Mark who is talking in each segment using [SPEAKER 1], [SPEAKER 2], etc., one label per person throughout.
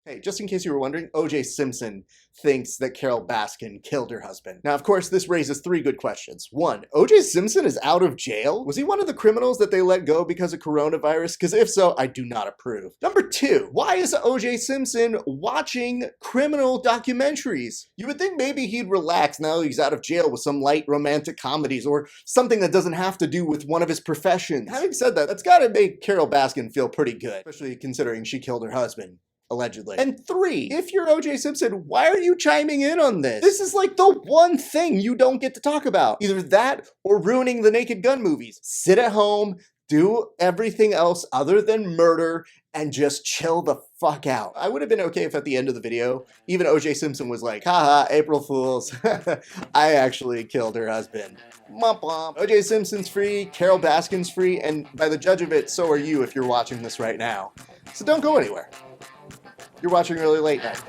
[SPEAKER 1] Hey, just in case you were wondering, O.J. Simpson thinks that Carol Baskin killed her husband. Now, of course, this raises three good questions. One, O.J. Simpson is out of jail? Was he one of the criminals that they let go because of coronavirus? Because if so, I do not approve. Number two, why is O.J. Simpson watching criminal documentaries? You would think maybe he'd relax now that he's out of jail with some light romantic comedies or something that doesn't have to do with one of his professions. Having said that, that's gotta make Carol Baskin feel pretty good, especially considering she killed her husband. Allegedly. And three, if you're O.J. Simpson, why are you chiming in on this? This is like the one thing you don't get to talk about. Either that or ruining the Naked Gun movies. Sit at home, do everything else other than murder, and just chill the fuck out. I would have been okay if at the end of the video, even O.J. Simpson was like, haha, April Fools, I actually killed her husband. Womp womp. O.J. Simpson's free, Carol Baskin's free, and by the judge of it, so are you if you're watching this right now. So don't go anywhere. You're watching Really Late Night.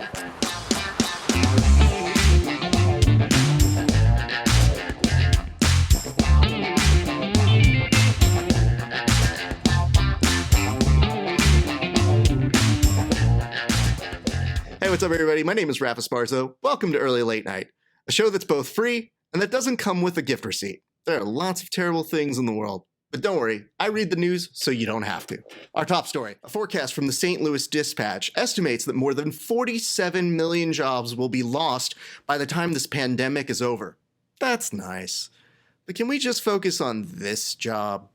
[SPEAKER 1] Hey, what's up, everybody? My name is Rafa Sparzo. Welcome to Early Late Night, a show that's both free and that doesn't come with a gift receipt. There are lots of terrible things in the world. But don't worry, I read the news so you don't have to. Our top story, a forecast from the St. Louis Dispatch estimates that more than 47 million jobs will be lost by the time this pandemic is over. That's nice. But can we just focus on this job?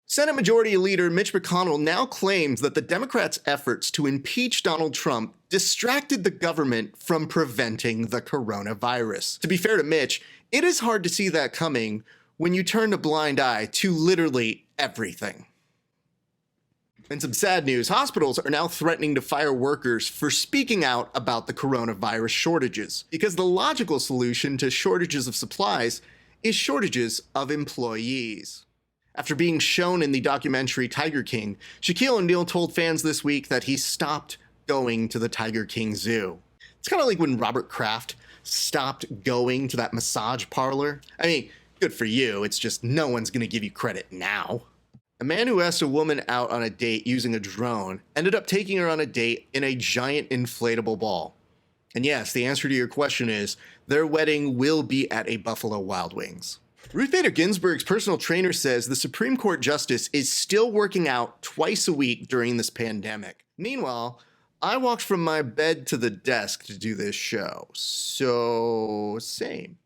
[SPEAKER 1] Senate Majority Leader Mitch McConnell now claims that the Democrats' efforts to impeach Donald Trump distracted the government from preventing the coronavirus. To be fair to Mitch, it is hard to see that coming when you turn a blind eye to literally everything. In some sad news, hospitals are now threatening to fire workers for speaking out about the coronavirus shortages, because the logical solution to shortages of supplies is shortages of employees. After being shown in the documentary Tiger King, Shaquille O'Neal told fans this week that he stopped going to the Tiger King Zoo. It's kind of like when Robert Kraft stopped going to that massage parlor. I mean, good for you, it's just no one's gonna give you credit now. A man who asked a woman out on a date using a drone ended up taking her on a date in a giant inflatable ball. And yes, the answer to your question is, their wedding will be at a Buffalo Wild Wings. Ruth Bader Ginsburg's personal trainer says the Supreme Court justice is still working out twice a week during this pandemic. Meanwhile, I walked from my bed to the desk to do this show, so same.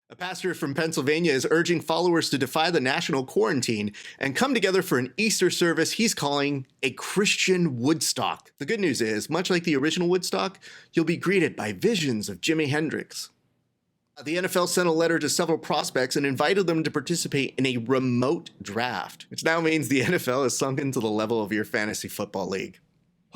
[SPEAKER 1] A pastor from Pennsylvania is urging followers to defy the national quarantine and come together for an Easter service he's calling a Christian Woodstock. The good news is, much like the original Woodstock, you'll be greeted by visions of Jimi Hendrix. The NFL sent a letter to several prospects and invited them to participate in a remote draft, which now means the NFL has sunk into the level of your fantasy football league.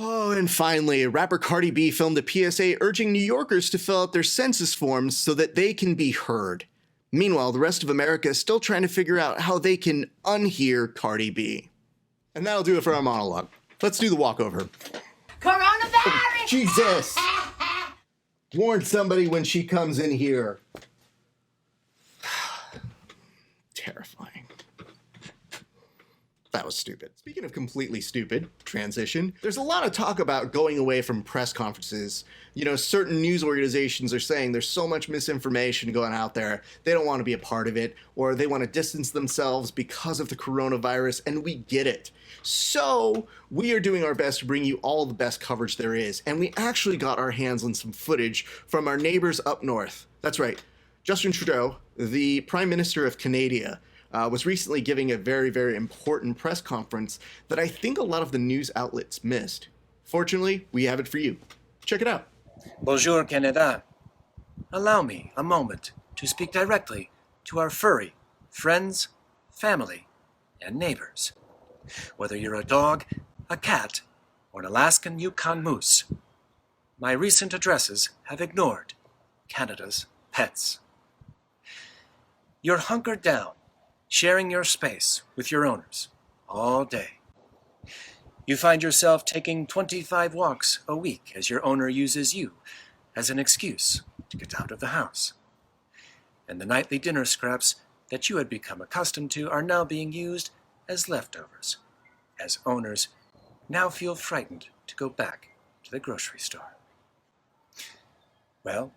[SPEAKER 1] Oh, and finally, rapper Cardi B filmed a PSA urging New Yorkers to fill out their census forms so that they can be heard. Meanwhile, the rest of America is still trying to figure out how they can unhear Cardi B. And that'll do it for our monologue. Let's do the walkover.
[SPEAKER 2] Coronavirus!
[SPEAKER 1] Oh, Jesus! Warn somebody when she comes in here. Terrifying. That was stupid. Speaking of completely stupid, transition, there's a lot of talk about going away from press conferences. You know, certain news organizations are saying there's so much misinformation going out there, they don't want to be a part of it, or they want to distance themselves because of the coronavirus, and we get it. So, we are doing our best to bring you all the best coverage there is, and we actually got our hands on some footage from our neighbors up north. That's right, Justin Trudeau, the Prime Minister of Canada, was recently giving a very, very important press conference that I think a lot of the news outlets missed. Fortunately, we have it for you. Check it out.
[SPEAKER 3] Bonjour, Canada. Allow me a moment to speak directly to our furry friends, family, and neighbors. Whether you're a dog, a cat, or an Alaskan Yukon moose, my recent addresses have ignored Canada's pets. You're hunkered down, sharing your space with your owners all day. You find yourself taking 25 walks a week as your owner uses you as an excuse to get out of the house. And the nightly dinner scraps that you had become accustomed to are now being used as leftovers, as owners now feel frightened to go back to the grocery store. Well,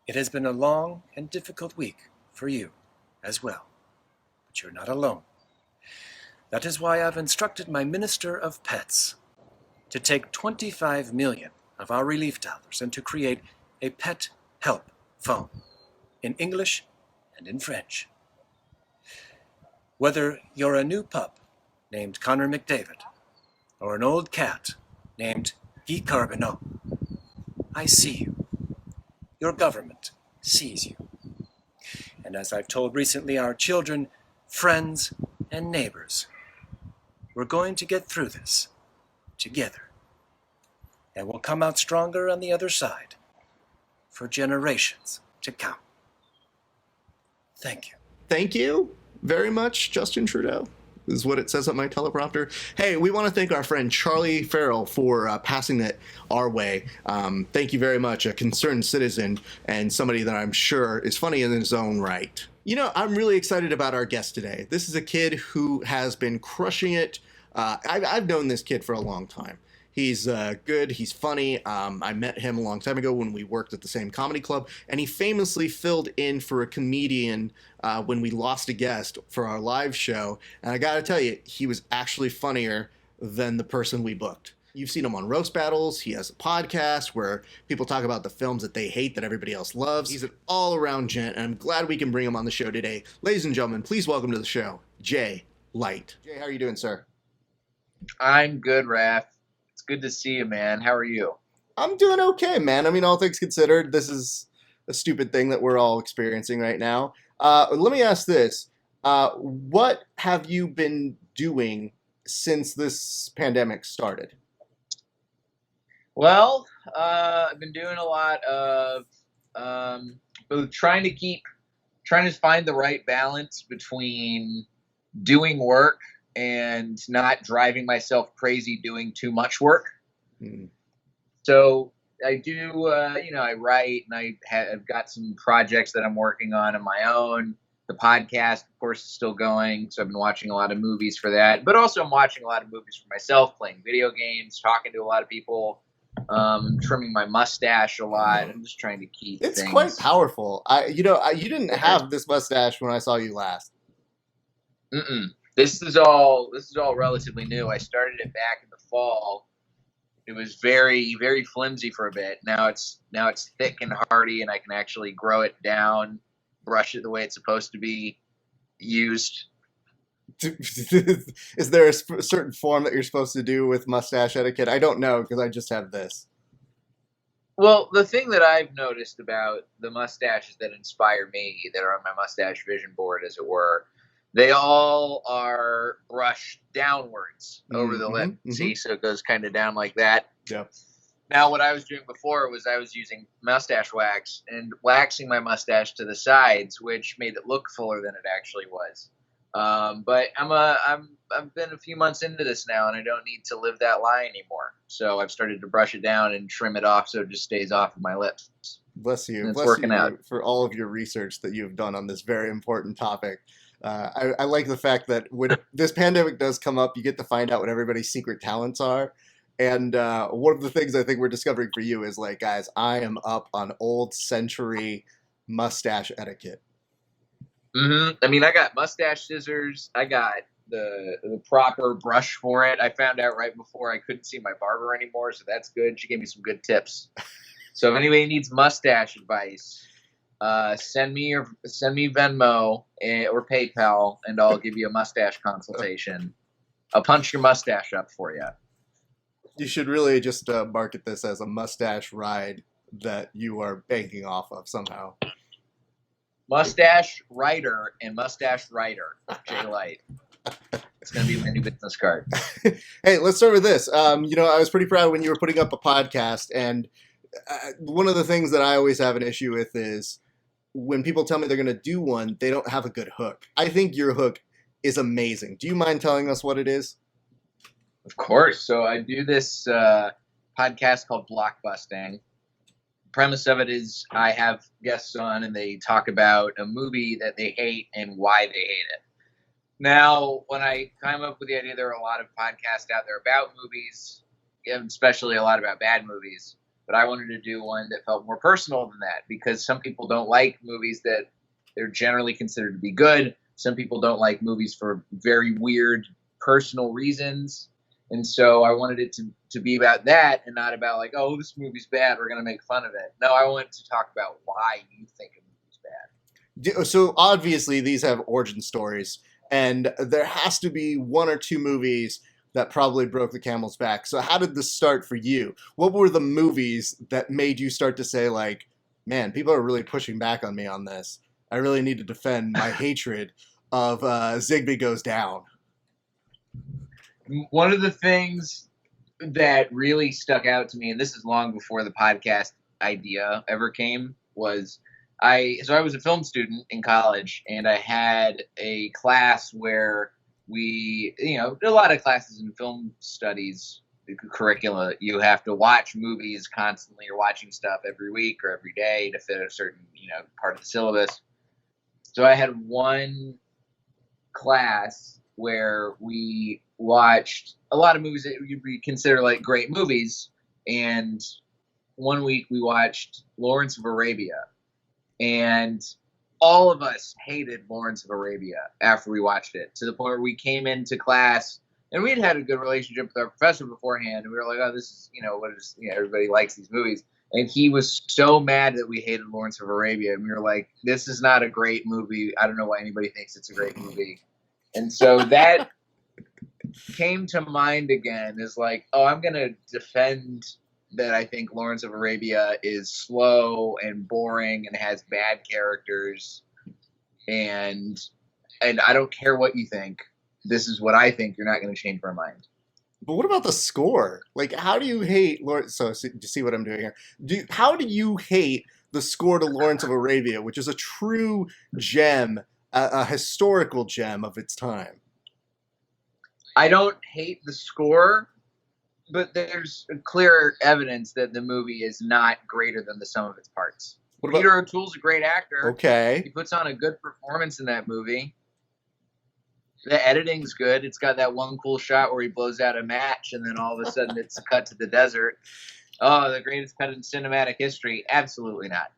[SPEAKER 3] it has been a long and difficult week for you as well, but you're not alone. That is why I've instructed my Minister of Pets to take 25 million of our relief dollars and to create a pet help phone in English and in French. Whether you're a new pup named Connor McDavid or an old cat named Guy Carbonneau, I see you. Your government sees you. And as I've told recently our children, friends, and neighbors, we're going to get through this together. And we'll come out stronger on the other side for generations to come. Thank you.
[SPEAKER 1] Thank you very much, Justin Trudeau, is what it says on my teleprompter. Hey, we want to thank our friend Charlie Farrell for passing that our way. Thank you very much, a concerned citizen and somebody that I'm sure is funny in his own right. You know, I'm really excited about our guest today. This is a kid who has been crushing it. I've known this kid for a long time. He's good. He's funny. I met him a long time ago when we worked at the same comedy club, and he famously filled in for a comedian when we lost a guest for our live show. And I got to tell you, he was actually funnier than the person we booked. You've seen him on Roast Battles. He has a podcast where people talk about the films that they hate that everybody else loves. He's an all-around gent, and I'm glad we can bring him on the show today. Ladies and gentlemen, please welcome to the show, Jay Light. Jay, how are you doing, sir?
[SPEAKER 2] I'm good, Raph. It's good to see you, man. How are you?
[SPEAKER 1] I'm doing okay, man. I mean, all things considered, this is a stupid thing that we're all experiencing right now. Let me ask this. What have you been doing since this pandemic started?
[SPEAKER 2] Well, I've been doing a lot of both trying to find the right balance between doing work and not driving myself crazy doing too much work. So I do, I write, and I've got some projects that I'm working on my own. The podcast, of course, is still going, so I've been watching a lot of movies for that. But also I'm watching a lot of movies for myself, playing video games, talking to a lot of people, trimming my mustache a lot. I'm just trying to keep
[SPEAKER 1] It's
[SPEAKER 2] things
[SPEAKER 1] quite powerful. You didn't have this mustache when I saw you last.
[SPEAKER 2] This is all relatively new. I started it back in the fall. It was very, very flimsy for a bit. Now it's thick and hardy, and I can actually grow it down, brush it the way it's supposed to be used.
[SPEAKER 1] Is there a certain form that you're supposed to do with mustache etiquette? I don't know, because I just have this.
[SPEAKER 2] Well, the thing that I've noticed about the mustaches that inspire me, that are on my mustache vision board, as it were, they all are brushed downwards over the lip. See, so it goes kind of down like that.
[SPEAKER 1] Yep.
[SPEAKER 2] Now, what I was doing before was I was using mustache wax and waxing my mustache to the sides, which made it look fuller than it actually was. But I've been a few months into this now, and I don't need to live that lie anymore. So I've started to brush it down and trim it off so it just stays off of my lips.
[SPEAKER 1] Bless you.
[SPEAKER 2] And it's
[SPEAKER 1] Bless
[SPEAKER 2] working
[SPEAKER 1] you
[SPEAKER 2] out.
[SPEAKER 1] for all of your research that you've done on this very important topic. I like the fact that when this pandemic does come up, you get to find out what everybody's secret talents are. And one of the things I think we're discovering for you is, like, guys, I am up on old century mustache etiquette.
[SPEAKER 2] I mean, I got mustache scissors. I got the proper brush for it. I found out right before I couldn't see my barber anymore, so that's good. She gave me some good tips. So if anybody needs mustache advice, send me Venmo or PayPal, and I'll give you a mustache consultation. I'll punch your mustache up for you.
[SPEAKER 1] You should really just market this as a mustache ride that you are banking off of somehow.
[SPEAKER 2] Mustache Writer and Mustache Writer, Jay Light. It's going to be my new business card.
[SPEAKER 1] Hey, let's start with this. I was pretty proud when you were putting up a podcast, and one of the things that I always have an issue with is when people tell me they're going to do one, they don't have a good hook. I think your hook is amazing. Do you mind telling us what it is?
[SPEAKER 2] Of course. So I do this podcast called Blockbusting. The premise of it is I have guests on, and they talk about a movie that they hate and why they hate it. Now, when I came up with the idea, there are a lot of podcasts out there about movies. especially a lot about bad movies. But I wanted to do one that felt more personal than that, because some people don't like movies that they're generally considered to be good. Some people don't like movies for very weird personal reasons. And so I wanted it to be about that and not about like, oh, this movie's bad, we're going to make fun of it. No, I want to talk about why you think a movie's bad.
[SPEAKER 1] So obviously these have origin stories, and there has to be one or two movies that probably broke the camel's back. So how did this start for you? What were the movies that made you start to say, like, man, people are really pushing back on me on this. I really need to defend my hatred of Zigbee Goes Down.
[SPEAKER 2] One of the things that really stuck out to me, and this is long before the podcast idea ever came, was I was a film student in college, and I had a class where we, a lot of classes in film studies curricula, you have to watch movies constantly. You're watching stuff every week or every day to fit a certain, part of the syllabus. So I had one class where we watched a lot of movies that you'd consider like great movies. And one week we watched Lawrence of Arabia, and all of us hated Lawrence of Arabia after we watched it, to the point where we came into class and we had a good relationship with our professor beforehand. And we were like, oh, this is, everybody likes these movies. And he was so mad that we hated Lawrence of Arabia. And we were like, this is not a great movie. I don't know why anybody thinks it's a great movie. And so that came to mind again, is like, oh, I'm going to defend that I think Lawrence of Arabia is slow and boring and has bad characters, and I don't care what you think. This is what I think. You're not going to change my mind.
[SPEAKER 1] But what about the score? Like, how do you hate Lawrence? So, do you see what I'm doing here? How do you hate the score to Lawrence of Arabia, which is a true gem, a historical gem of its time?
[SPEAKER 2] I don't hate the score, but there's clear evidence that the movie is not greater than the sum of its parts. Peter O'Toole's a great actor.
[SPEAKER 1] Okay.
[SPEAKER 2] He puts on a good performance in that movie. The editing's good. It's got that one cool shot where he blows out a match, and then all of a sudden it's a cut to the desert. Oh, the greatest cut in cinematic history. Absolutely not.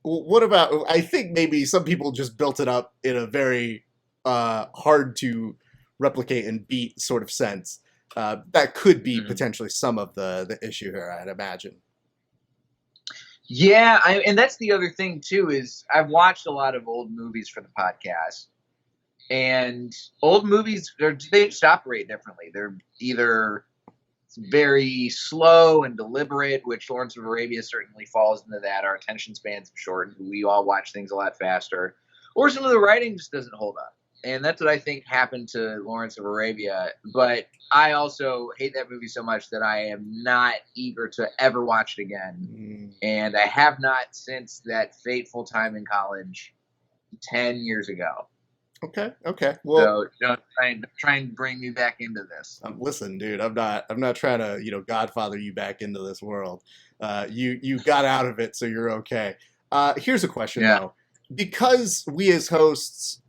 [SPEAKER 1] Well, what about, I think maybe some people just built it up in a very hard to replicate and beat sort of sense. That could be potentially some of the issue here, I'd imagine.
[SPEAKER 2] Yeah, and that's the other thing too, is I've watched a lot of old movies for the podcast, and old movies, they just operate differently. They're either very slow and deliberate, which Lawrence of Arabia certainly falls into that. Our attention spans have shortened. We all watch things a lot faster, or some of the writing just doesn't hold up. And that's what I think happened to Lawrence of Arabia. But I also hate that movie so much that I am not eager to ever watch it again. And I have not since that fateful time in college 10 years ago.
[SPEAKER 1] Okay. Well,
[SPEAKER 2] so don't try and bring me back into this.
[SPEAKER 1] Listen, dude, I'm not trying to, godfather you back into this world. You got out of it, so you're okay. Here's a question though. Because we as hosts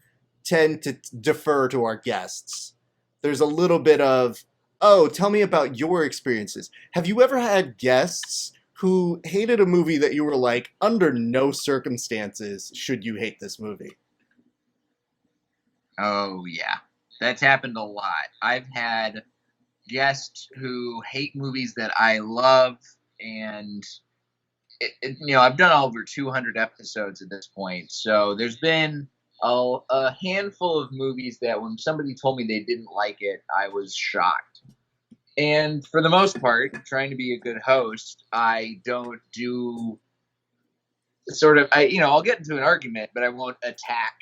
[SPEAKER 1] tend to defer to our guests, there's a little bit of, oh, tell me about your experiences. Have you ever had guests who hated a movie that you were like, under no circumstances should you hate this movie?
[SPEAKER 2] Oh, yeah. That's happened a lot. I've had guests who hate movies that I love, and I've done over 200 episodes at this point, so there's been a handful of movies that when somebody told me they didn't like it, I was shocked. And for the most part, trying to be a good host, I don't do I'll get into an argument, but I won't attack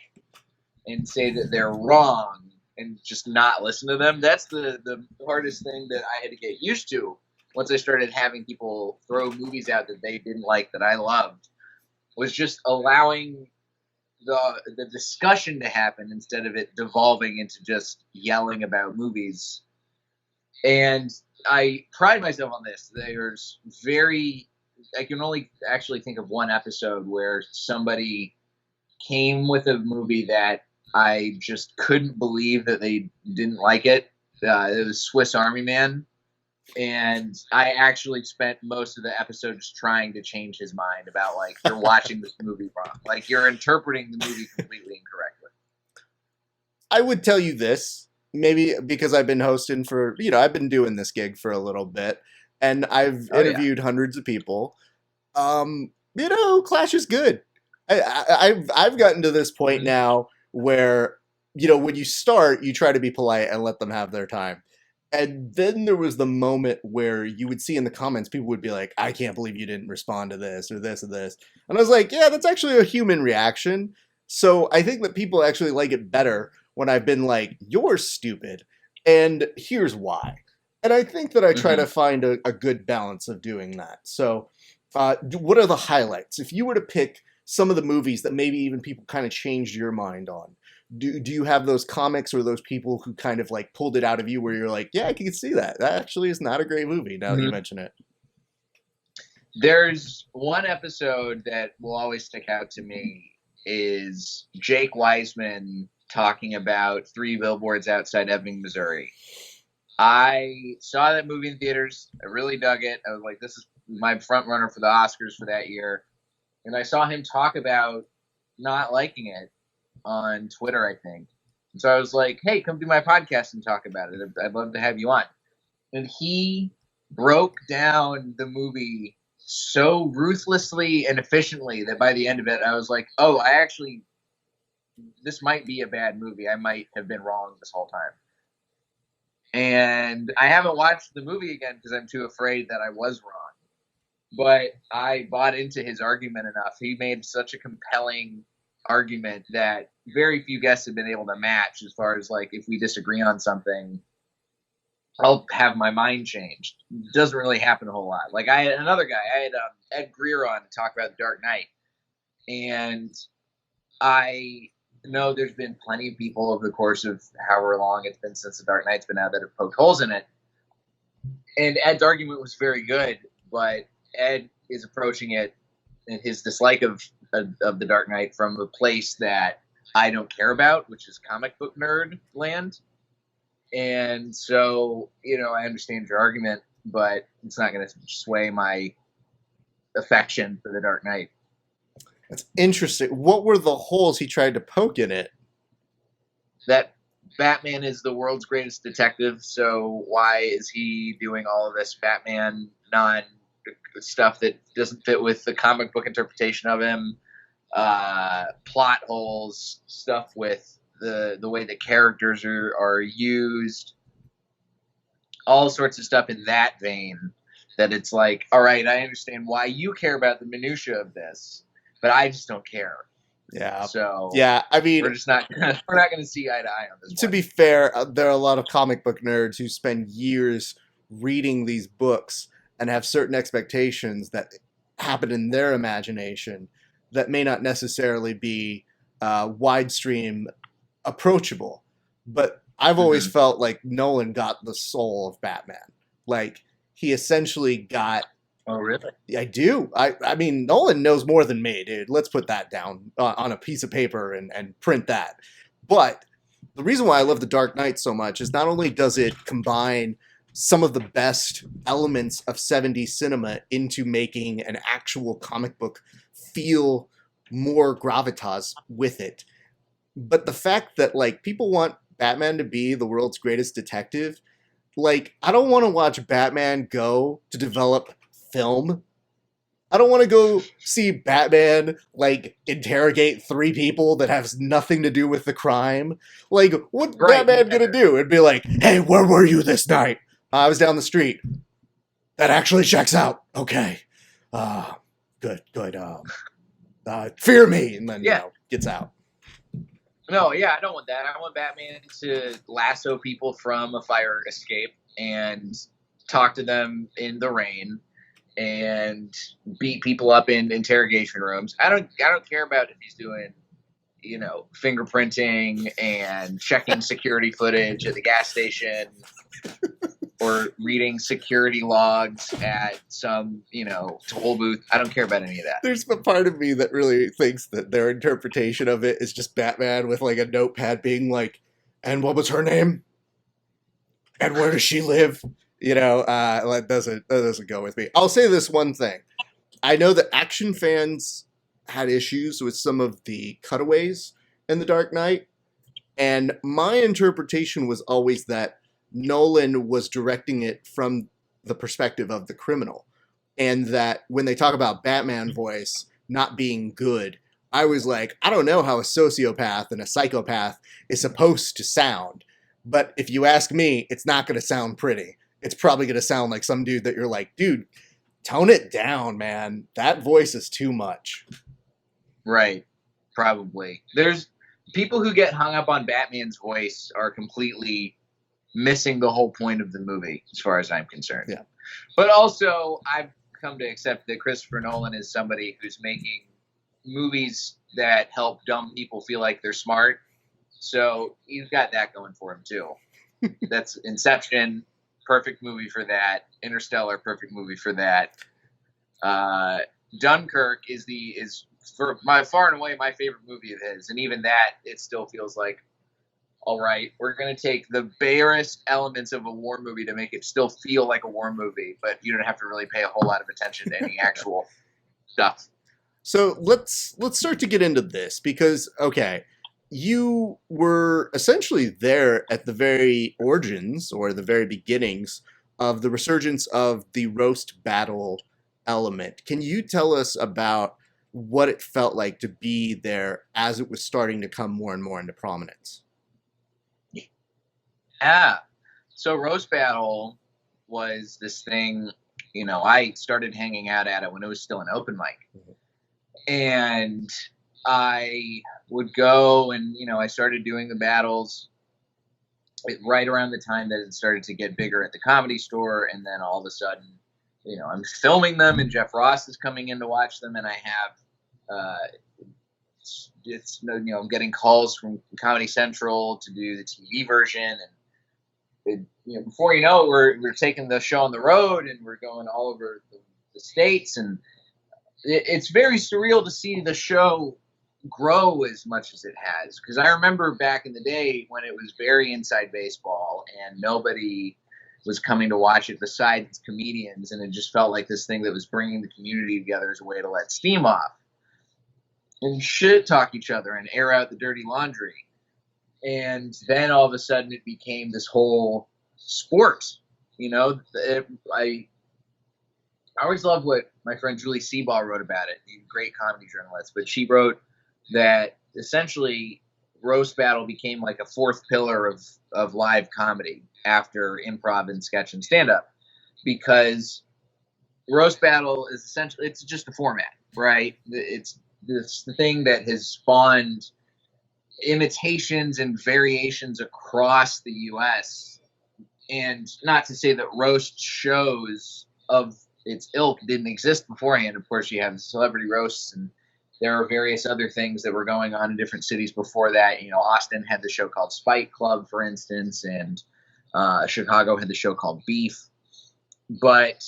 [SPEAKER 2] and say that they're wrong and just not listen to them. That's the hardest thing that I had to get used to once I started having people throw movies out that they didn't like that I loved, was just allowing the discussion to happen instead of it devolving into just yelling about movies. And I pride myself on this. I can only actually think of one episode where somebody came with a movie that I just couldn't believe that they didn't like it. It was Swiss Army Man. And I actually spent most of the episode just trying to change his mind about, like, you're watching this movie wrong. Like, you're interpreting the movie completely incorrectly.
[SPEAKER 1] I would tell you this, maybe because I've been hosting for, I've been doing this gig for a little bit, and I've interviewed hundreds of people. Clash is good. I've gotten to this point now where, when you start, you try to be polite and let them have their time. And then there was the moment where you would see in the comments, people would be like, I can't believe you didn't respond to this or this or this. And I was like, yeah, that's actually a human reaction. So I think that people actually like it better when I've been like, you're stupid, and here's why. And I think that I try to find a good balance of doing that. So what are the highlights? If you were to pick some of the movies that maybe even people kind of changed your mind on, do you have those comics or those people who kind of like pulled it out of you where you're like, yeah, I can see that. That actually is not a great movie now that you mention it.
[SPEAKER 2] There's one episode that will always stick out to me is Jake Weisman talking about 3 Billboards Outside Ebbing, Missouri. I saw that movie in theaters. I really dug it. I was like, this is my front runner for the Oscars for that year. And I saw him talk about not liking it on Twitter, I think. And so I was like, hey, come do my podcast and talk about it. I'd love to have you on. And he broke down the movie so ruthlessly and efficiently that by the end of it, I was like, oh, this might be a bad movie. I might have been wrong this whole time. And I haven't watched the movie again because I'm too afraid that I was wrong. But I bought into his argument enough. He made such a compelling argument that very few guests have been able to match as far as, like, if we disagree on something, I'll have my mind changed. It doesn't really happen a whole lot. Like, I had another guy, Ed Greer on to talk about The Dark Knight. And I know there's been plenty of people over the course of however long it's been since The Dark Knight's been out that have poked holes in it. And Ed's argument was very good, but Ed is approaching it and his dislike of The Dark Knight from a place that I don't care about, which is comic book nerd land. And so, I understand your argument, but it's not going to sway my affection for The Dark Knight.
[SPEAKER 1] That's interesting. What were the holes he tried to poke in it?
[SPEAKER 2] That Batman is the world's greatest detective, so why is he doing all of this Batman stuff that doesn't fit with the comic book interpretation of him? Plot holes, stuff with the way the characters are used, all sorts of stuff in that vein, that it's like, all right, I understand why you care about the minutia of this, but I just don't care.
[SPEAKER 1] Yeah.
[SPEAKER 2] So
[SPEAKER 1] yeah, I mean,
[SPEAKER 2] we're not going to see eye to eye on this.
[SPEAKER 1] To be fair, there are a lot of comic book nerds who spend years reading these books and have certain expectations that happen in their imagination that may not necessarily be widestream approachable. But I've always felt like Nolan got the soul of Batman. Like, he essentially got...
[SPEAKER 2] Oh, really?
[SPEAKER 1] I do. I mean, Nolan knows more than me, dude. Let's put that down on a piece of paper and print that. But the reason why I love The Dark Knight so much is not only does it combine some of the best elements of 70s cinema into making an actual comic book feel more gravitas with it, but the fact that, like, people want Batman to be the world's greatest detective, like, I don't want to watch Batman go to develop film. I don't want to go see Batman, like, interrogate 3 people that have nothing to do with the crime. Like, what's Batman gonna do? It'd be like, hey, where were you this night? I was down the street. That actually checks out. Okay. Good. Fear me. And then, gets out.
[SPEAKER 2] No, yeah, I don't want that. I want Batman to lasso people from a fire escape and talk to them in the rain and beat people up in interrogation rooms. I don't care about if he's doing, fingerprinting and checking security footage at the gas station or reading security logs at some, toll booth. I don't care about any of that.
[SPEAKER 1] There's a part of me that really thinks that their interpretation of it is just Batman with, like, a notepad being like, and what was her name? And where does she live? that doesn't go with me. I'll say this one thing. I know that action fans had issues with some of the cutaways in The Dark Knight, and my interpretation was always that Nolan was directing it from the perspective of the criminal, and that when they talk about Batman voice not being good, I was like, I don't know how a sociopath and a psychopath is supposed to sound, but if you ask me, it's not going to sound pretty. It's probably going to sound like some dude that you're like, dude, tone it down, man. That voice is too much.
[SPEAKER 2] Right. Probably. There's people who get hung up on Batman's voice are completely missing the whole point of the movie, as far as I'm concerned.
[SPEAKER 1] Yeah.
[SPEAKER 2] But also, I've come to accept that Christopher Nolan is somebody who's making movies that help dumb people feel like they're smart. So he's got that going for him too. That's Inception, perfect movie for that. Interstellar, perfect movie for that. Dunkirk is for my far and away my favorite movie of his, and even that, it still feels like, all right, we're going to take the barest elements of a war movie to make it still feel like a war movie, but you don't have to really pay a whole lot of attention to any actual stuff.
[SPEAKER 1] So let's start to get into this because, okay, you were essentially there at the very origins or the very beginnings of the resurgence of the roast battle element. Can you tell us about what it felt like to be there as it was starting to come more and more into prominence?
[SPEAKER 2] Yeah. So roast battle was this thing, I started hanging out at it when it was still an open mic. And I would go and, I started doing the battles right around the time that it started to get bigger at the Comedy Store. And then all of a sudden, I'm filming them and Jeff Ross is coming in to watch them. And I have, I'm getting calls from Comedy Central to do the TV version. And, before you know it, we're taking the show on the road and we're going all over the States. And it's very surreal to see the show grow as much as it has. Because I remember back in the day when it was very inside baseball and nobody was coming to watch it besides comedians. And it just felt like this thing that was bringing the community together as a way to let steam off and shit talk each other and air out the dirty laundry. And then all of a sudden it became this whole sport. I always loved what my friend Julie Seaball wrote about it, a great comedy journalist, but she wrote that essentially roast battle became like a fourth pillar of live comedy after improv and sketch and stand-up, because roast battle is essentially, it's just a format, right? It's the thing that has spawned imitations and variations across the U.S. And not to say that roast shows of its ilk didn't exist beforehand. Of course, you have celebrity roasts, and there are various other things that were going on in different cities before that. Austin had the show called Spike Club, for instance, and Chicago had the show called Beef. But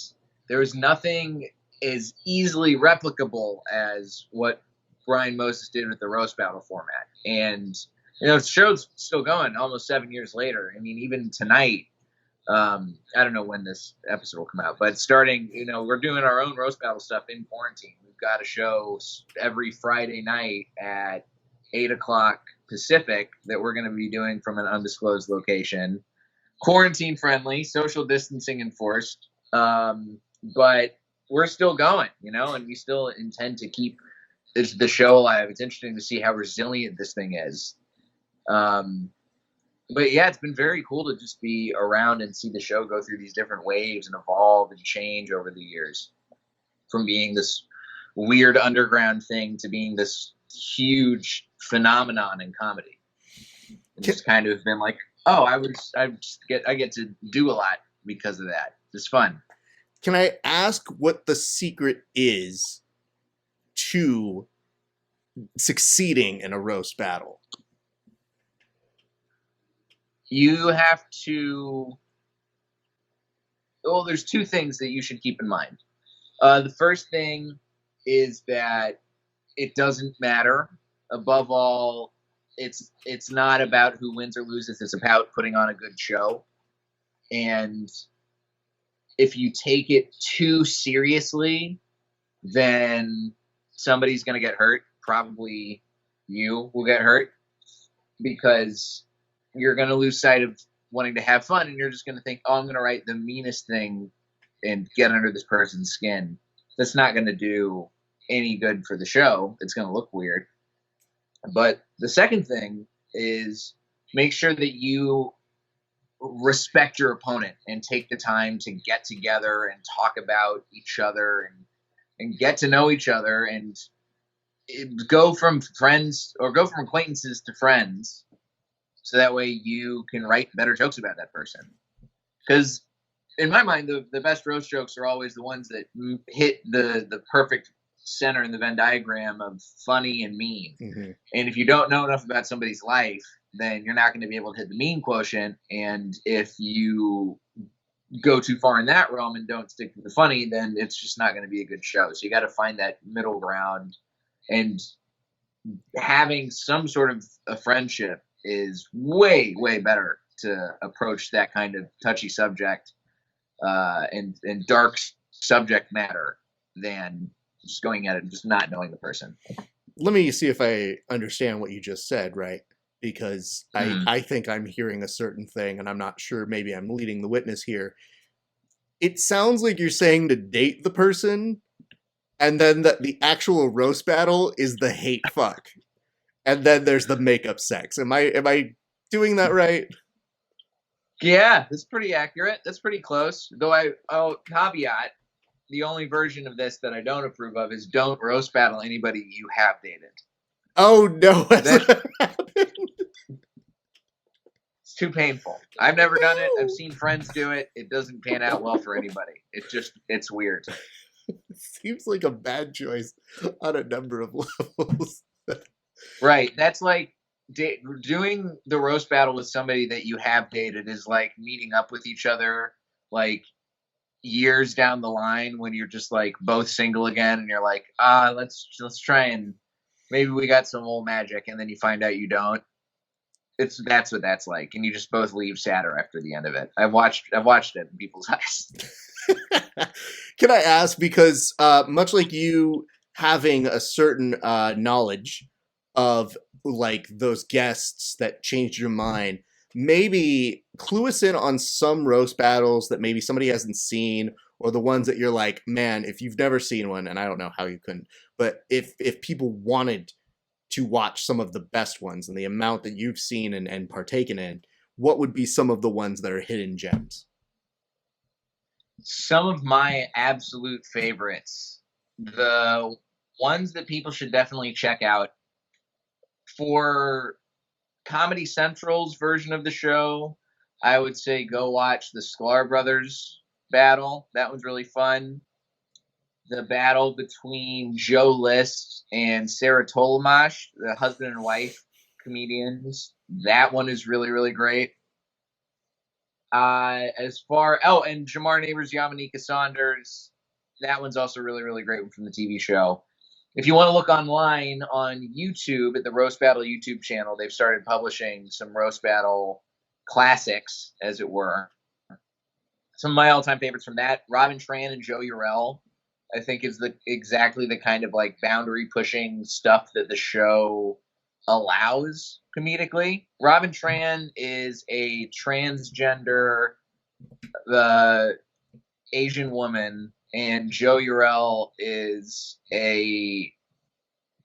[SPEAKER 2] there was nothing as easily replicable as what Brian Moses did with the roast battle format. And, the show's still going almost 7 years later. I mean, even tonight, I don't know when this episode will come out, but starting, we're doing our own roast battle stuff in quarantine. We've got a show every Friday night at 8:00 Pacific that we're going to be doing from an undisclosed location, quarantine friendly, social distancing enforced. But we're still going, and we still intend to keep the show alive. It's interesting to see how resilient this thing is. But yeah, it's been very cool to just be around and see the show go through these different waves and evolve and change over the years, from being this weird underground thing to being this huge phenomenon in comedy. It's just kind of been like, oh, I get to do a lot because of that. It's fun.
[SPEAKER 1] Can I ask what the secret is to succeeding in a roast battle?
[SPEAKER 2] You have to. Well, there's two things that you should keep in mind. The first thing is that it doesn't matter. Above all, it's not about who wins or loses. It's about putting on a good show. And if you take it too seriously, then somebody's going to get hurt. Probably you will get hurt because you're going to lose sight of wanting to have fun, and you're just going to think, oh, I'm going to write the meanest thing and get under this person's skin. That's not going to do any good for the show. It's going to look weird. But the second thing is make sure that you respect your opponent and take the time to get together and talk about each other and get to know each other and go from friends or go from acquaintances to friends. So that way you can write better jokes about that person. Because in my mind, the best roast jokes are always the ones that hit the perfect center in the Venn diagram of funny and mean. Mm-hmm. And if you don't know enough about somebody's life, then you're not going to be able to hit the mean quotient. And if you go too far in that realm and don't stick to the funny, then it's just not going to be a good show. So you got to find that middle ground, and having some sort of a friendship is way, way better to approach that kind of touchy subject and dark subject matter than just going at it and just not knowing the person.
[SPEAKER 1] Let me see if I understand what you just said, right? Because I think I'm hearing a certain thing, and I'm not sure, maybe I'm leading the witness here. It sounds like you're saying to date the person, and then that the actual roast battle is the hate fuck. And then there's the makeup sex. Am I doing that right?
[SPEAKER 2] Yeah, that's pretty accurate. That's pretty close. Though I'll caveat, the only version of this that I don't approve of is don't roast battle anybody you have dated.
[SPEAKER 1] Oh no, that's
[SPEAKER 2] it's too painful. I've never done it. I've seen friends do it. It doesn't pan out well for anybody. It's weird.
[SPEAKER 1] It seems like a bad choice on a number of levels.
[SPEAKER 2] Right. That's like doing the roast battle with somebody that you have dated is like meeting up with each other like years down the line when you're just like both single again, and you're like, let's try and maybe we got some old magic, and then you find out you don't. That's what that's like, and you just both leave sadder after the end of it. I've watched it in people's eyes.
[SPEAKER 1] Can I ask, because much like you having a certain knowledge of like those guests that changed your mind, maybe clue us in on some roast battles that maybe somebody hasn't seen, or the ones that you're like, man, if you've never seen one, and I don't know how you couldn't, but if people wanted to watch some of the best ones and the amount that you've seen and partaken in, what would be some of the ones that are hidden gems?
[SPEAKER 2] Some of my absolute favorites, the ones that people should definitely check out for Comedy Central's version of the show, I would say go watch the Sklar Brothers battle. That one's really fun. The battle between Joe List and Sarah Tolamash, the husband and wife comedians, that one is really, really great. And Jamar Neighbors, Yamanika Saunders, that one's also really, really great one from the TV show. If you want to look online on YouTube at the Roast Battle YouTube channel, they've started publishing some Roast Battle classics, as it were. Some of my all-time favorites from that, Robin Tran and Joe Urell, I think is exactly the kind of like boundary-pushing stuff that the show allows comedically. Robin Tran is a transgender Asian woman, and Joe Urell is a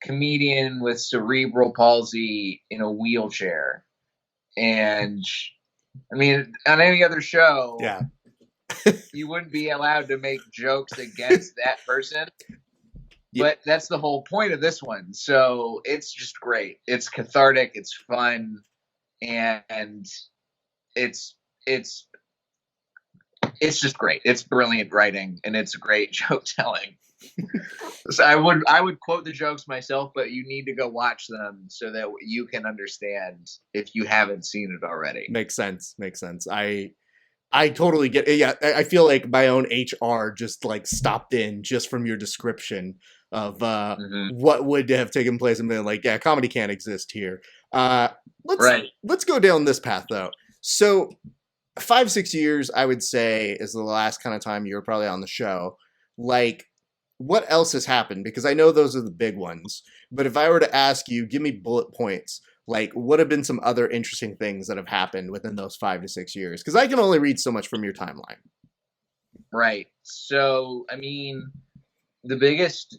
[SPEAKER 2] comedian with cerebral palsy in a wheelchair. And I mean, on any other show,
[SPEAKER 1] yeah,
[SPEAKER 2] you wouldn't be allowed to make jokes against that person. Yep. But that's the whole point of this one. So it's just great. It's cathartic. It's fun. And it's just great. It's brilliant writing, and it's great joke telling. So I would quote the jokes myself, but you need to go watch them so that you can understand if you haven't seen it already.
[SPEAKER 1] Makes sense. I totally get it. Yeah, I feel like my own HR just like stopped in just from your description of what would have taken place and been like, yeah, comedy can't exist here. Let's go down this path though. So 5-6 years, I would say, is the last kind of time you were probably on the show. Like, what else has happened? Because I know those are the big ones. But if I were to ask you, give me bullet points. Like, what have been some other interesting things that have happened within those 5 to 6 years? Because I can only read so much from your timeline.
[SPEAKER 2] Right. So, I mean, the biggest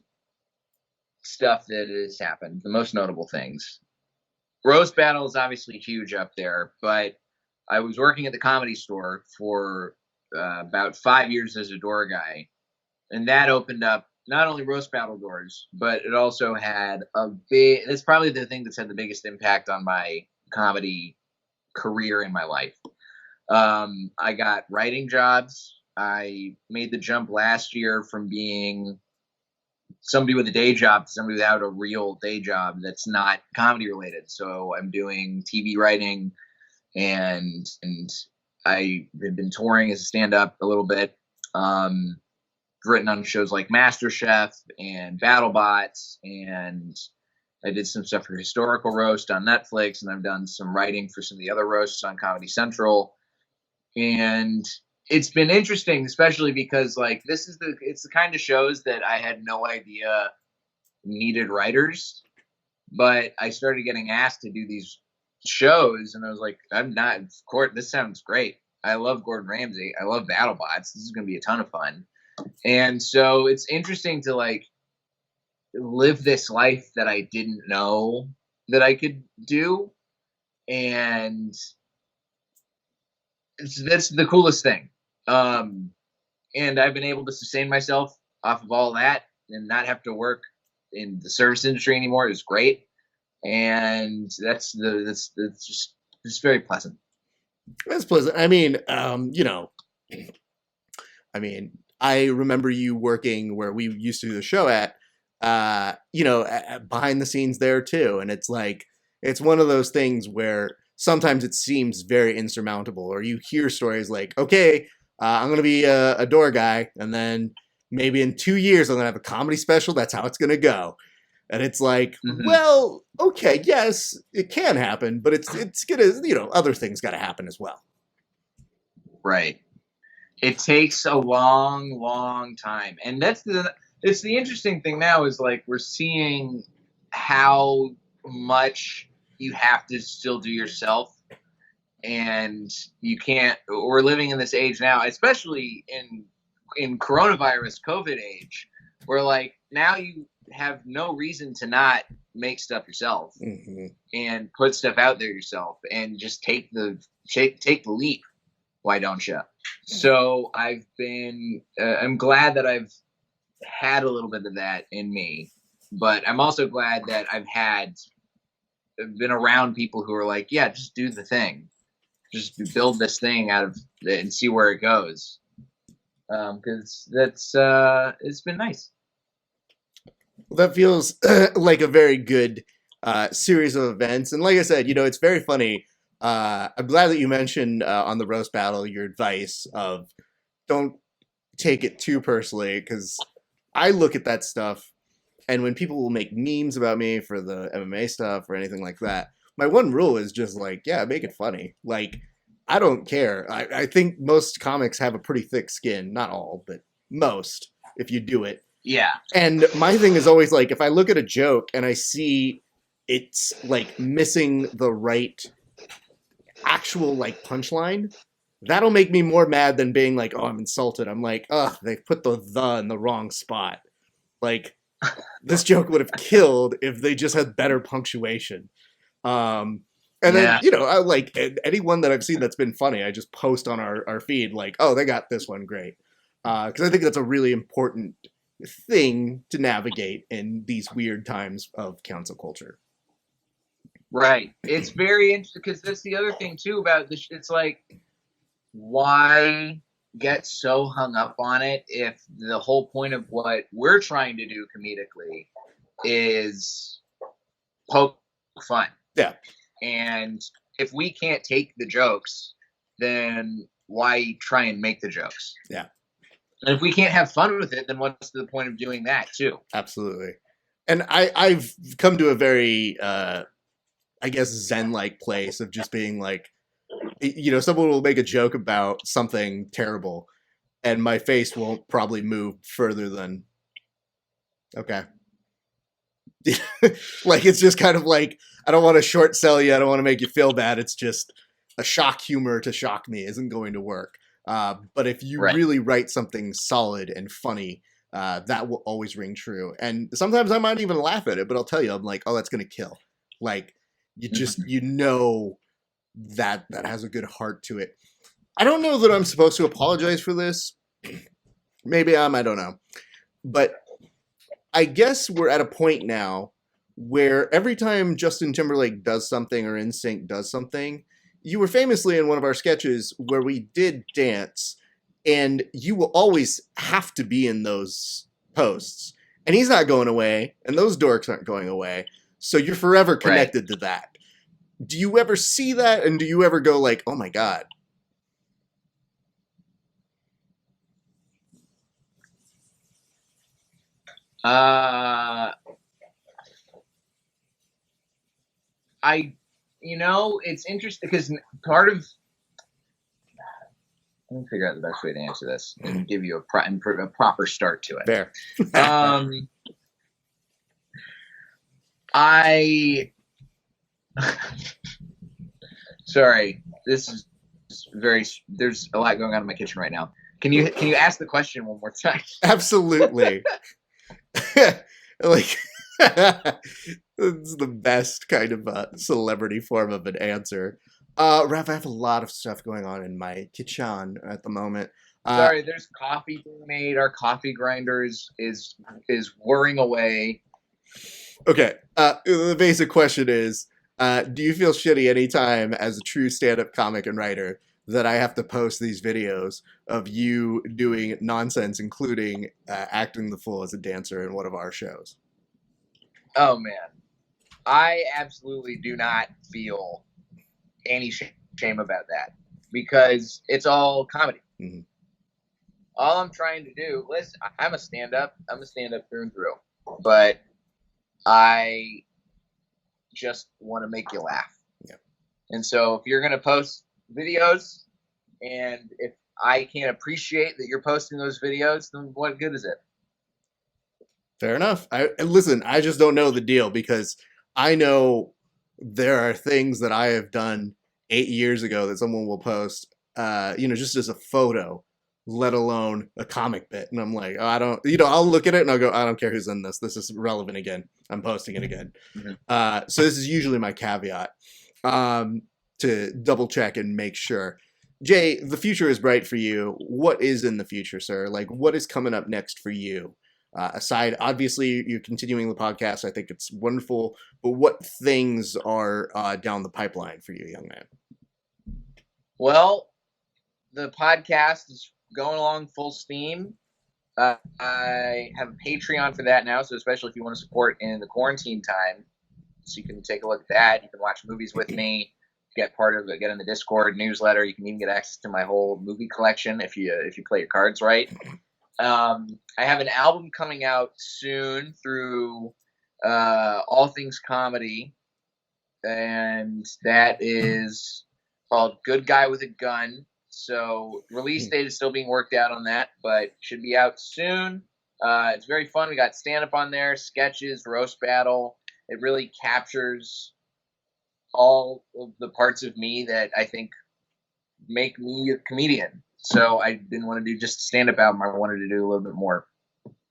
[SPEAKER 2] stuff that has happened, the most notable things. Roast Battle is obviously huge up there, but I was working at the Comedy Store for about 5 years as a door guy, and that opened up not only Roast Battle doors, but it also had a big. That's probably the thing that's had the biggest impact on my comedy career in my life. I got writing jobs. I made the jump last year from being somebody with a day job to somebody without a real day job that's not comedy related. So I'm doing TV writing, and I had been touring as a stand-up a little bit. Written on shows like MasterChef and BattleBots, and I did some stuff for Historical Roast on Netflix, and I've done some writing for some of the other roasts on Comedy Central. And it's been interesting, especially because like it's the kind of shows that I had no idea needed writers, but I started getting asked to do these shows, and I was like, this sounds great. I love Gordon Ramsay. I love BattleBots. This is going to be a ton of fun. And so it's interesting to like live this life that I didn't know that I could do. And that's the coolest thing. And I've been able to sustain myself off of all that and not have to work in the service industry anymore. It's great. And that's just very pleasant.
[SPEAKER 1] That's pleasant. I mean, I remember you working where we used to do the show at, behind the scenes there too. And it's like, it's one of those things where sometimes it seems very insurmountable, or you hear stories like, okay, I'm going to be a door guy, and then maybe in 2 years I'm going to have a comedy special. That's how it's going to go. And it's like, well, okay, yes, it can happen, but it's going to, other things got to happen as well.
[SPEAKER 2] Right. It takes a long, long time. And it's the interesting thing now is like we're seeing how much you have to still do yourself, and you can't. We're living in this age now, especially in coronavirus COVID age, where like now you have no reason to not make stuff yourself and put stuff out there yourself and just take the leap. Why don't you? So I'm glad that I've had a little bit of that in me, but I'm also glad that I've been around people who are like, yeah, just do the thing. Just build this thing out of it and see where it goes. Cause it's been nice.
[SPEAKER 1] Well, that feels like a very good series of events. And like I said, it's very funny. I'm glad that you mentioned on the roast battle your advice of don't take it too personally, because I look at that stuff, and when people will make memes about me for the MMA stuff or anything like that, my one rule is just like, yeah, make it funny. Like, I don't care. I think most comics have a pretty thick skin. Not all, but most, if you do it.
[SPEAKER 2] Yeah.
[SPEAKER 1] And my thing is always like, if I look at a joke and I see it's like missing the right actual like punchline, that'll make me more mad than being like, oh, I'm insulted. I'm like, ugh, they put the in the wrong spot. Like, this joke would have killed if they just had better punctuation. And then, I like anyone that I've seen that's been funny, I just post on our feed like, oh, they got this one great. Because I think that's a really important thing to navigate in these weird times of cancel culture.
[SPEAKER 2] Right. It's very interesting because that's the other thing too about this. It's like, why get so hung up on it if the whole point of what we're trying to do comedically is poke fun?
[SPEAKER 1] Yeah.
[SPEAKER 2] And if we can't take the jokes, then why try and make the jokes?
[SPEAKER 1] Yeah.
[SPEAKER 2] And if we can't have fun with it, then what's the point of doing that too?
[SPEAKER 1] Absolutely. And I've come to a very, I guess, Zen-like place of just being like, someone will make a joke about something terrible, and my face won't probably move further than, okay. Like, it's just kind of like, I don't want to short sell you. I don't want to make you feel bad. It's just a shock humor to shock me isn't going to work. But if you really write something solid and funny, that will always ring true. And sometimes I might even laugh at it, but I'll tell you, I'm like, oh, that's going to kill. Like, you just, that has a good heart to it. I don't know that I'm supposed to apologize for this. Maybe I don't know. But I guess we're at a point now where every time Justin Timberlake does something or NSYNC does something, you were famously in one of our sketches where we did dance, and you will always have to be in those posts. And he's not going away, and those dorks aren't going away. So you're forever connected to that. Do you ever see that, and do you ever go like, oh my God?
[SPEAKER 2] It's interesting because part of, let me figure out the best way to answer this and give you a proper start to it.
[SPEAKER 1] Fair.
[SPEAKER 2] Sorry, this is there's a lot going on in my kitchen right now. Can you ask the question one more time?
[SPEAKER 1] Absolutely. Like, it's the best kind of celebrity form of an answer. Raph, I have a lot of stuff going on in my kitchen at the moment.
[SPEAKER 2] Sorry, there's coffee being made. Our coffee grinder is whirring away.
[SPEAKER 1] Okay. The basic question is, do you feel shitty anytime as a true stand-up comic and writer that I have to post these videos of you doing nonsense, including acting the fool as a dancer in one of our shows?
[SPEAKER 2] Oh, man. I absolutely do not feel any shame about that because it's all comedy.
[SPEAKER 1] Mm-hmm.
[SPEAKER 2] All I'm trying to do, listen, I'm a stand-up through and through, but I just want to make you laugh.
[SPEAKER 1] Yeah.
[SPEAKER 2] And so if you're going to post videos and if I can't appreciate that you're posting those videos, then what good is it?
[SPEAKER 1] Fair enough. Listen, I just don't know the deal because I know there are things that I have done 8 years ago that someone will post, just as a photo, let alone a comic bit. And I'm like, oh, I'll look at it and I'll go, I don't care who's in this. This is relevant again. I'm posting it again. Mm-hmm. So this is usually my caveat to double check and make sure. Jay, the future is bright for you. What is in the future, sir? Like, what is coming up next for you? Aside, obviously, you're continuing the podcast. I think it's wonderful. But what things are down the pipeline for you, young man?
[SPEAKER 2] Well, the podcast is going along full steam. I have a Patreon for that now, so especially if you want to support in the quarantine time, so you can take a look at that. You can watch movies with me, get in the Discord newsletter. You can even get access to my whole movie collection if you play your cards right. I have an album coming out soon through All Things Comedy, and that is called Good Guy with a Gun. So release date is still being worked out on that, but should be out soon. It's very fun. We got stand-up on there, sketches, roast battle. It really captures all of the parts of me that I think make me a comedian. So I didn't want to do just a stand-up album. I wanted to do a little bit more.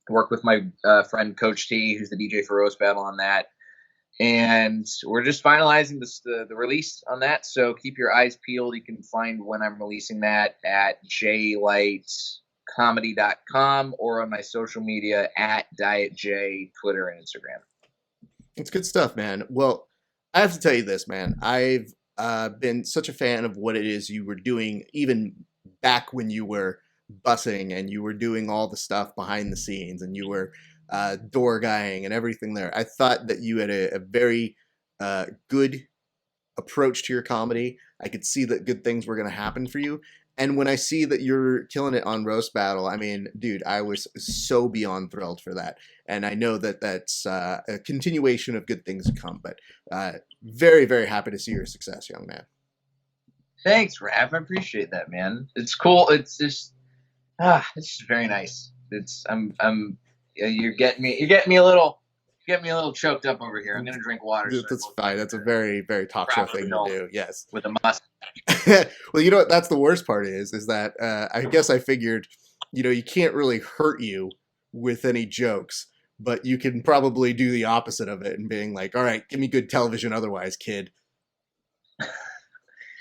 [SPEAKER 2] Work with my friend Coach T, who's the DJ for Roast Battle on that. And we're just finalizing the release on that. So keep your eyes peeled. You can find when I'm releasing that at jlightcomedy.com or on my social media at DietJ, Twitter and Instagram.
[SPEAKER 1] It's good stuff, man. Well, I have to tell you this, man. I've been such a fan of what it is you were doing, even back when you were bussing and you were doing all the stuff behind the scenes and you were door guying and everything there. I thought that you had a very good approach to your comedy. I could see that good things were going to happen for you. And when I see that you're killing it on Roast Battle, I mean, dude, I was so beyond thrilled for that. And I know that that's a continuation of good things to come. But very, very happy to see your success, young man.
[SPEAKER 2] Thanks, Raph. I appreciate that, man. It's cool. It's just very nice. You're getting me a little choked up over here. I'm gonna drink water.
[SPEAKER 1] That's fine. That's a very, very talk show thing to do. Yes.
[SPEAKER 2] With a mustache.
[SPEAKER 1] Well, you know what? That's the worst part is that I guess I figured, you can't really hurt you with any jokes, but you can probably do the opposite of it and being like, all right, give me good television otherwise, kid.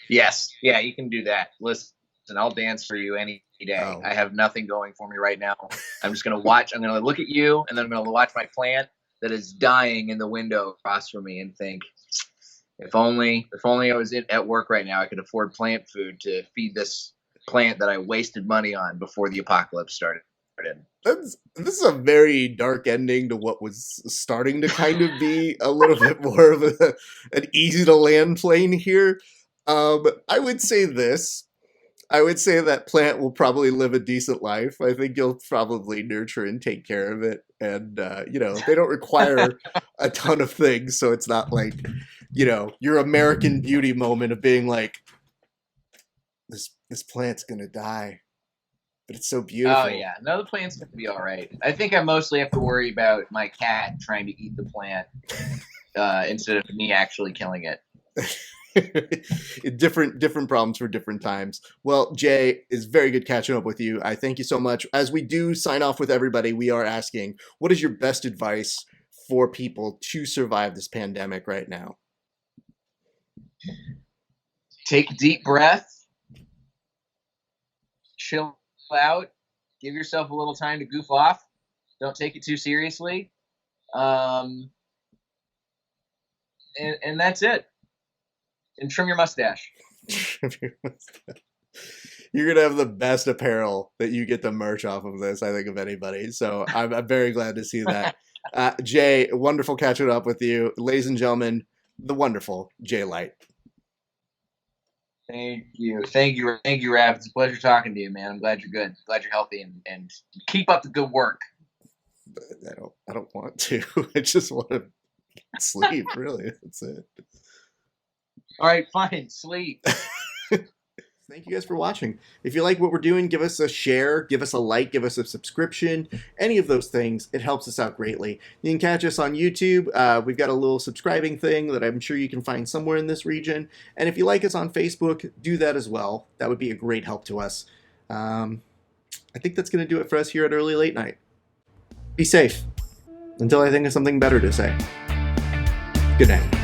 [SPEAKER 2] Yes. Yeah, you can do that. Listen, I'll dance for you any day.
[SPEAKER 1] Oh.
[SPEAKER 2] I have nothing going for me right now. I'm just going to watch. I'm going to look at you, and then I'm going to watch my plant that is dying in the window across from me and think, if only I was at work right now, I could afford plant food to feed this plant that I wasted money on before the apocalypse started.
[SPEAKER 1] This is a very dark ending to what was starting to kind of be a little bit more of an easy to land plane here. I would say this. I would say that plant will probably live a decent life. I think you'll probably nurture and take care of it. And, they don't require a ton of things. So it's not like, your American Beauty moment of being like, this plant's going to die. But it's so beautiful.
[SPEAKER 2] Oh, yeah. No, the plant's going to be all right. I think I mostly have to worry about my cat trying to eat the plant instead of me actually killing it.
[SPEAKER 1] different problems for different times. Well, Jay, it's very good catching up with you. I thank you so much. As we do sign off with everybody, we are asking, what is your best advice for people to survive this pandemic right now?
[SPEAKER 2] Take a deep breath. Chill out. Give yourself a little time to goof off. Don't take it too seriously. And that's it. And trim your mustache.
[SPEAKER 1] You're going to have the best apparel that you get to merch off of this, I think, of anybody. So I'm very glad to see that. Jay, wonderful catching up with you. Ladies and gentlemen, the wonderful Jay Light.
[SPEAKER 2] Thank you, Raph. It's a pleasure talking to you, man. I'm glad you're good. Glad you're healthy, and keep up the good work.
[SPEAKER 1] I don't want to. I just want to sleep. Really, that's it.
[SPEAKER 2] All right, fine. Sleep.
[SPEAKER 1] Thank you guys for watching. If you like what we're doing, give us a share, give us a like, give us a subscription, any of those things. It helps us out greatly. You can catch us on YouTube. We've got a little subscribing thing that I'm sure you can find somewhere in this region. And if you like us on Facebook, do that as well. That would be a great help to us. I think that's going to do it for us here at Early Late Night. Be safe until I think of something better to say. Good night.